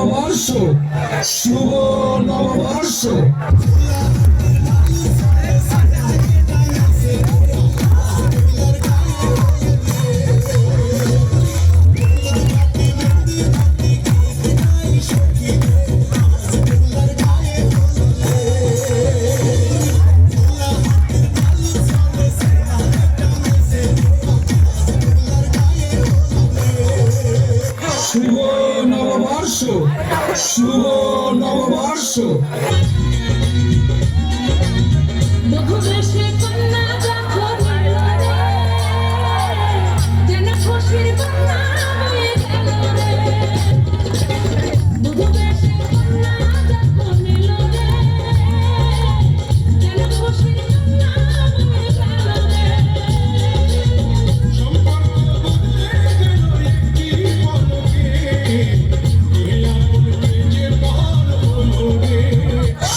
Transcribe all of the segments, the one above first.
নববর্ষ, শুভ নববর্ষ। শুভ নববর্ষ, শুভ নববর্ষ।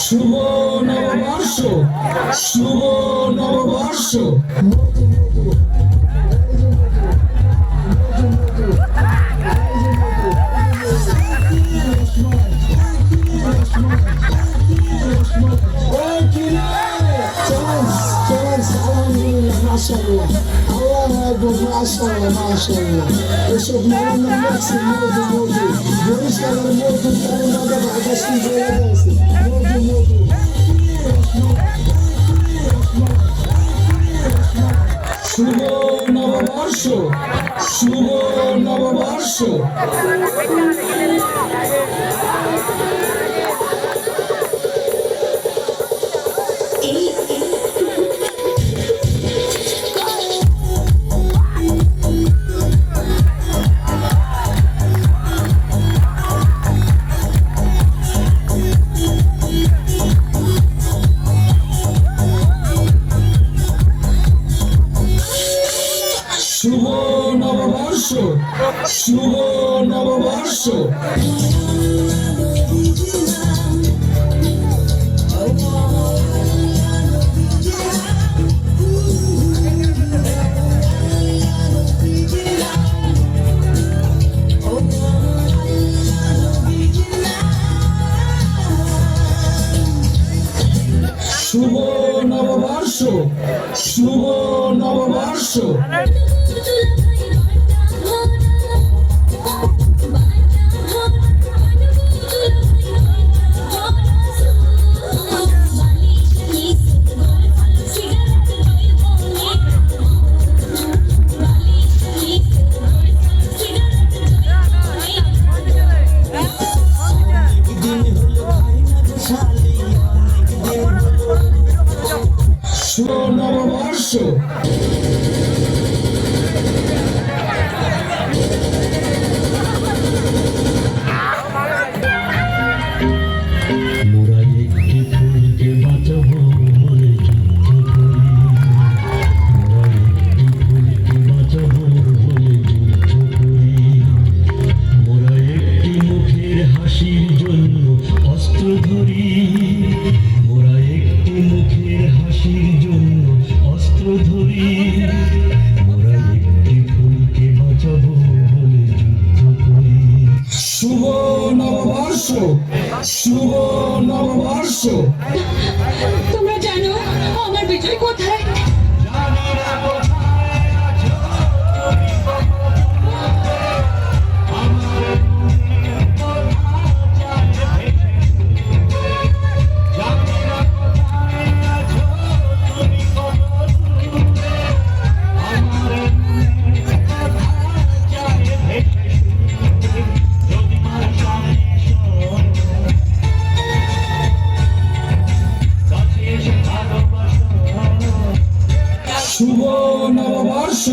শুভ নববর্ষ, শুভ নববর্ষ। এসব নানান লাগছে মধু মধু বরিশালের মধু তার আকাশি হয়ে গেছে মধু মধু। শুভ নববর্ষ, শুভ নববর্ষ। শুভ নববর্ষ, শুভ নববর্ষ। শুভ নববর্ষ, শুভ নববর্ষ। শুভ নববর্ষ। মোরা একটি ফুলকে বাঁচাবো বলে যুদ্ধ করি, মোরা একটি ফুলকে বাঁচাবো বলে যুদ্ধ করি, মোরা একটি মুখের হাসির জন্য অস্ত্র ধরি, মোরা একটি মুখের হাসির জন্য অস্ত্র ধরি, মোরা একটি ফুলকে বাঁচাবো বলে যুদ্ধ করি। শুভ নববর্ষ, শুভ নববর্ষ। তোমরা জানো আমার বিজয় কোথায়? শুভ নববর্ষ।